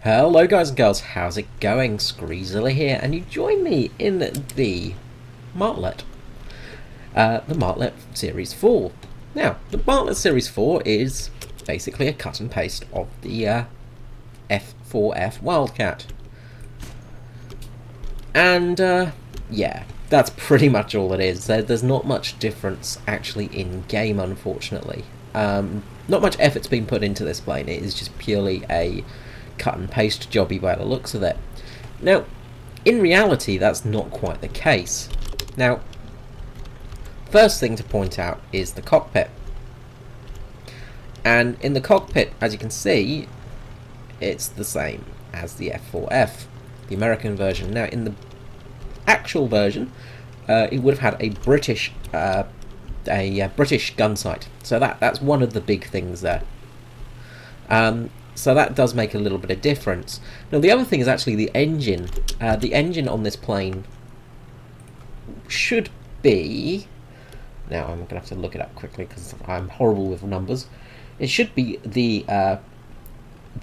Hello guys and girls, how's it going? Screezily here, and you join me in the Martlet. The Martlet Series 4. Now, the Martlet Series 4 is basically a cut and paste of the F4F Wildcat. And, yeah, that's pretty much all it is. There's not much difference actually in-game, unfortunately. Not much effort's been put into this plane, it is just purely a cut and paste jobby by the looks of it. Now, in reality, that's not quite the case. Now, first thing to point out is the cockpit. And in the cockpit, as you can see, it's the same as the F4F, the American version. Now, in the actual version, it would have had a British gun sight. So that's one of the big things there. So that does make a little bit of difference. Now the other thing is actually the engine. The engine on this plane should be... Now I'm going to have to look it up quickly because I'm horrible with numbers. It should be the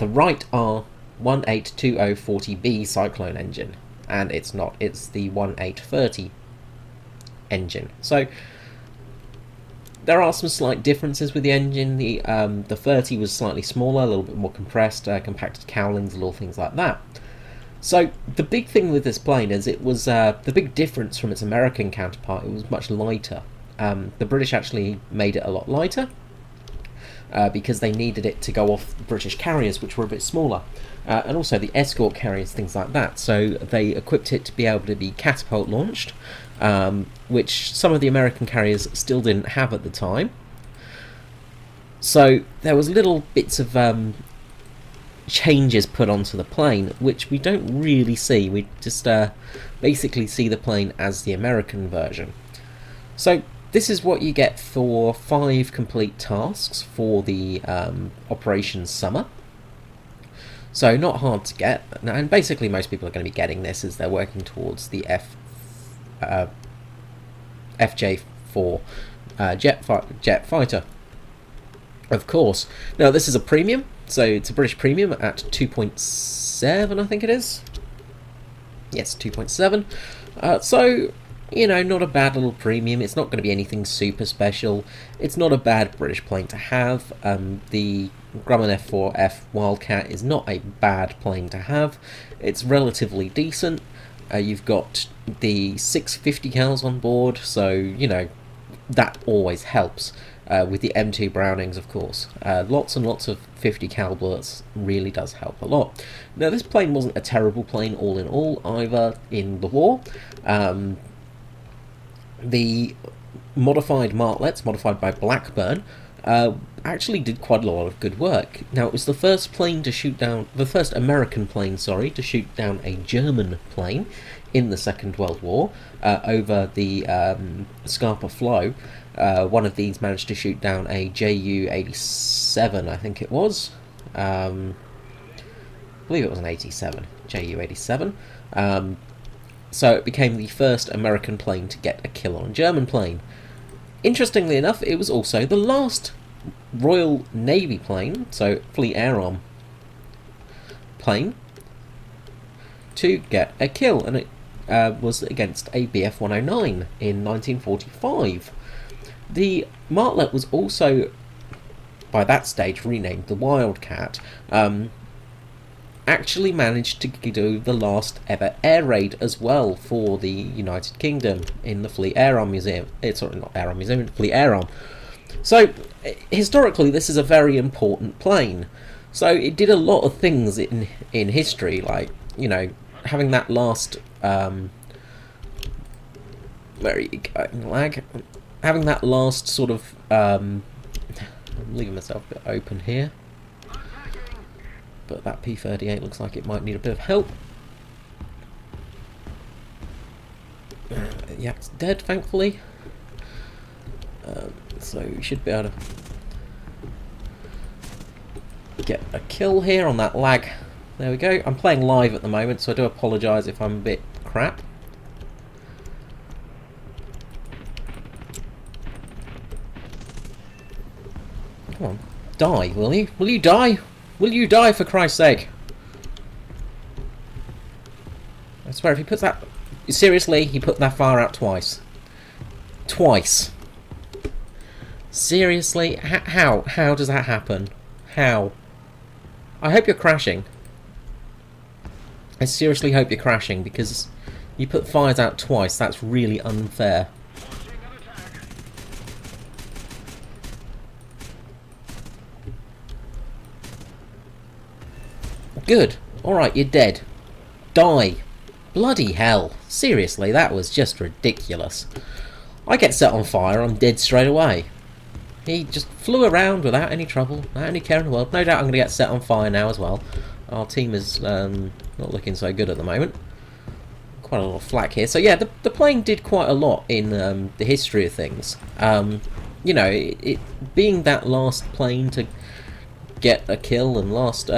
Wright R182040B Cyclone engine. And it's not. It's the 1830 engine. So there are some slight differences with the engine. The 30 was slightly smaller, a little bit more compressed, compacted cowlings, little things like that. So the big thing with this plane is it was the big difference from its American counterpart. It was much lighter. The British actually made it a lot lighter because they needed it to go off British carriers, which were a bit smaller, and also the escort carriers, things like that. So they equipped it to be able to be catapult launched. Which some of the American carriers still didn't have at the time. So there was little bits of changes put onto the plane, which we don't really see. We just basically see the plane as the American version. So this is what you get for 5 complete tasks for the Operation Summer. So not hard to get, and basically most people are going to be getting this as they're working towards the FJ4 jet fighter, of course. Now this is a premium, so it's a British premium at 2.7, I think it is. Yes, 2.7. So, you know, not a bad little premium. It's not going to be anything super special. It's not a bad British plane to have. The Grumman F4F Wildcat is not a bad plane to have. It's relatively decent. You've got the 650 cals on board, so, you know, that always helps. With the M2 Brownings, of course. Lots and lots of 50 cal bullets really does help a lot. Now, this plane wasn't a terrible plane all in all, either, in the war. The modified Martlets, modified by Blackburn, actually did quite a lot of good work. Now, it was the first American plane, to shoot down a German plane in the Second World War over the Scarpa Flow. One of these managed to shoot down a Ju-87, I think it was. I believe it was an 87, Ju-87. So it became the first American plane to get a kill on a German plane. Interestingly enough, it was also the last Royal Navy plane, so Fleet Air Arm plane, to get a kill, and it was against a Bf-109 in 1945. The Martlet was also, by that stage, renamed the Wildcat. Actually managed to do the last ever air raid as well for the United Kingdom in the Fleet Air Arm Museum. Sorry, not Air Arm Museum, Fleet Air Arm. So, historically, this is a very important plane. So, it did a lot of things in history, like, you know, having that last... where are you going, lag? Having that last sort of... I'm leaving myself a bit open here. But that P-38 looks like it might need a bit of help. Yeah, it's dead, thankfully. So we should be able to get a kill here on that lag. There we go. I'm playing live at the moment, so I do apologise if I'm a bit crap. Come on. Die, will you? Will you die? Will you die, for Christ's sake? I swear, if he puts that... Seriously, he put that fire out twice. Twice. Seriously? How? How does that happen? How? I hope you're crashing. I seriously hope you're crashing, because you put fires out twice. That's really unfair. Good. Alright, you're dead. Die. Bloody hell. Seriously, that was just ridiculous. I get set on fire, I'm dead straight away. He just flew around without any trouble, without any care in the world. No doubt I'm going to get set on fire now as well. Our team is not looking so good at the moment. Quite a lot of flack here. So yeah, the plane did quite a lot in the history of things. You know, it being that last plane to get a kill and last...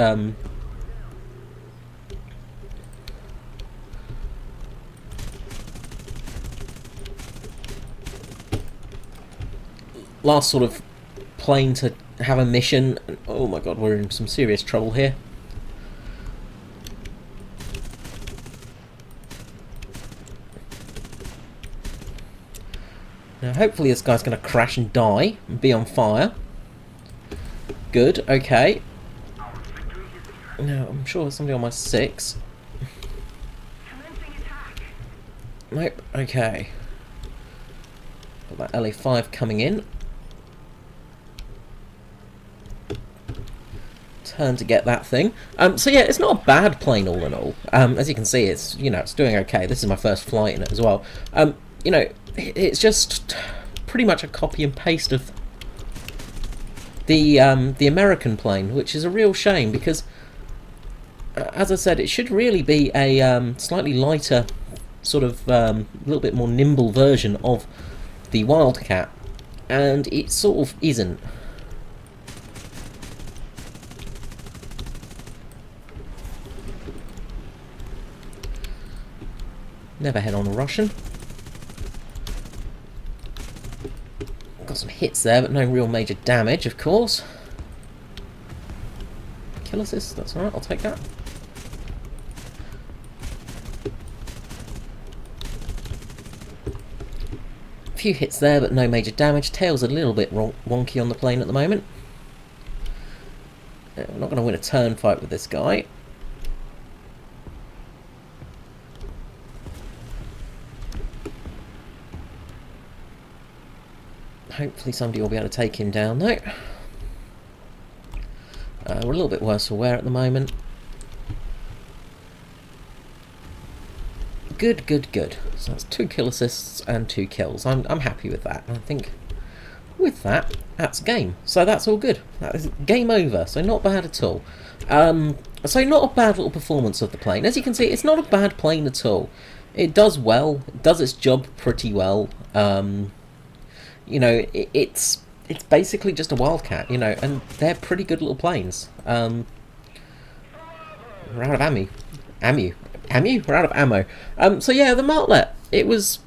last sort of plane to have a mission. Oh my god, we're in some serious trouble here. Now hopefully this guy's going to crash and die and be on fire. Good, okay. Now I'm sure there's somebody on my 6. Nope, okay. Got that LA5 coming in. Turn to get that thing. So yeah, it's not a bad plane all in all. As you can see, it's, you know, it's doing okay. This is my first flight in it as well. You know, it's just pretty much a copy and paste of the American plane, which is a real shame because, as I said, it should really be a slightly lighter, sort of a little bit more nimble version of the Wildcat, and it sort of isn't. Never head on a Russian. Got some hits there, but no real major damage, of course. Kill assist, that's alright, I'll take that. A few hits there, but no major damage. Tail's a little bit wonky on the plane at the moment. We're not going to win a turn fight with this guy. Hopefully somebody will be able to take him down though. We're a little bit worse for wear at the moment. Good, good, good. So that's 2 kill assists and 2 kills. I'm happy with that. I think with that, that's game. So that's all good. That is game over. So not bad at all. So not a bad little performance of the plane. As you can see, it's not a bad plane at all. It does well. It does its job pretty well. You know, it's basically just a Wildcat, you know, and they're pretty good little planes. We're out of ammo. We're out of ammo. So yeah, the Martlet, it was...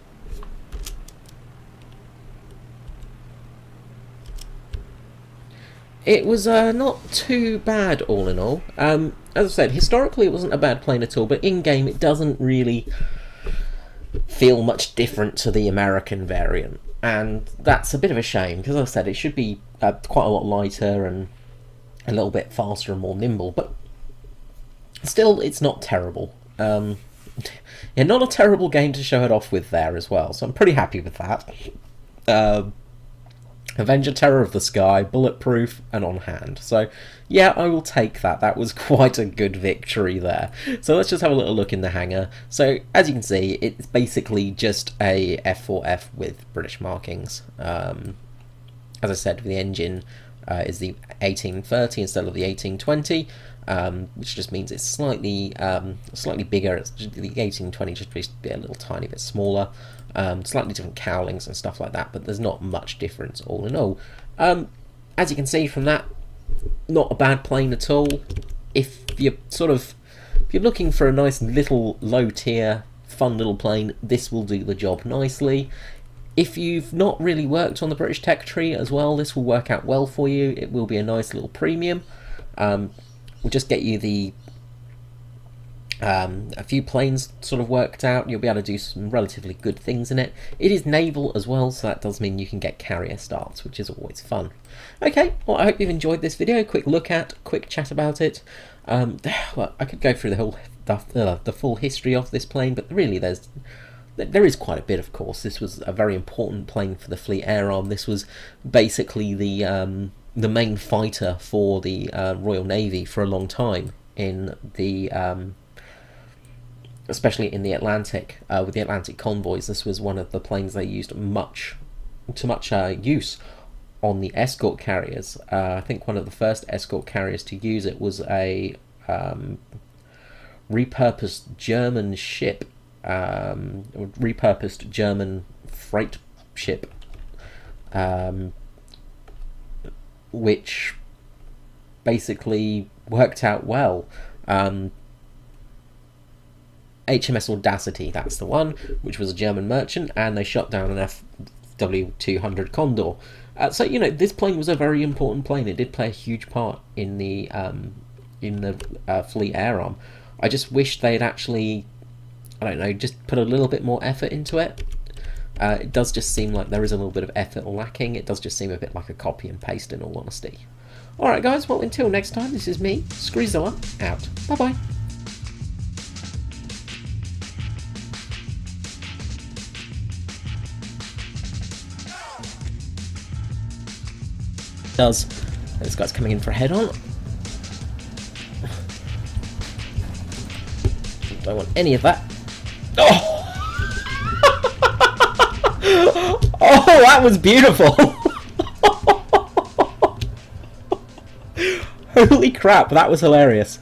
It was not too bad all in all. As I said, historically it wasn't a bad plane at all, but in-game it doesn't really feel much different to the American variant. And that's a bit of a shame, because as I said, it should be quite a lot lighter and a little bit faster and more nimble, but still, it's not terrible. Yeah, not a terrible game to show it off with there as well, so I'm pretty happy with that. Avenger Terror of the Sky, bulletproof and on hand. So yeah, I will take that. That was quite a good victory there. So let's just have a little look in the hangar. So as you can see, it's basically just a F4F with British markings. As I said, the engine is the 1830 instead of the 1820, which just means it's slightly bigger. It's just, the 1820 just used to be a little tiny bit smaller. Slightly different cowlings and stuff like that, but there's not much difference all in all. As you can see from that, not a bad plane at all. If you're looking for a nice little low tier, fun little plane, this will do the job nicely. If you've not really worked on the British tech tree as well, this will work out well for you. It will be a nice little premium. We'll just get you the a few planes sort of worked out. You'll be able to do some relatively good things in it. It is naval as well, so that does mean you can get carrier starts, which is always fun. Okay, well, I hope you've enjoyed this video. Quick chat about it. Well, I could go through the full history of this plane, but really there is quite a bit, of course. This was a very important plane for the Fleet Air Arm. This was basically the main fighter for the Royal Navy for a long time in the especially in the Atlantic, with the Atlantic convoys. This was one of the planes they used much use on the escort carriers. I think one of the first escort carriers to use it was a repurposed German ship, repurposed German freight ship, which basically worked out well. HMS Audacity, that's the one, which was a German merchant, and they shot down an FW-200 Condor. So, you know, this plane was a very important plane. It did play a huge part in the Fleet Air Arm. I just wish they'd actually, I don't know, just put a little bit more effort into it. It does just seem like there is a little bit of effort lacking. It does just seem a bit like a copy and paste, in all honesty. Alright guys, well, until next time, this is me, Screezilla, out. Bye-bye. This guy's coming in for a head-on. Don't want any of that. Oh! Oh, that was beautiful! Holy crap, that was hilarious.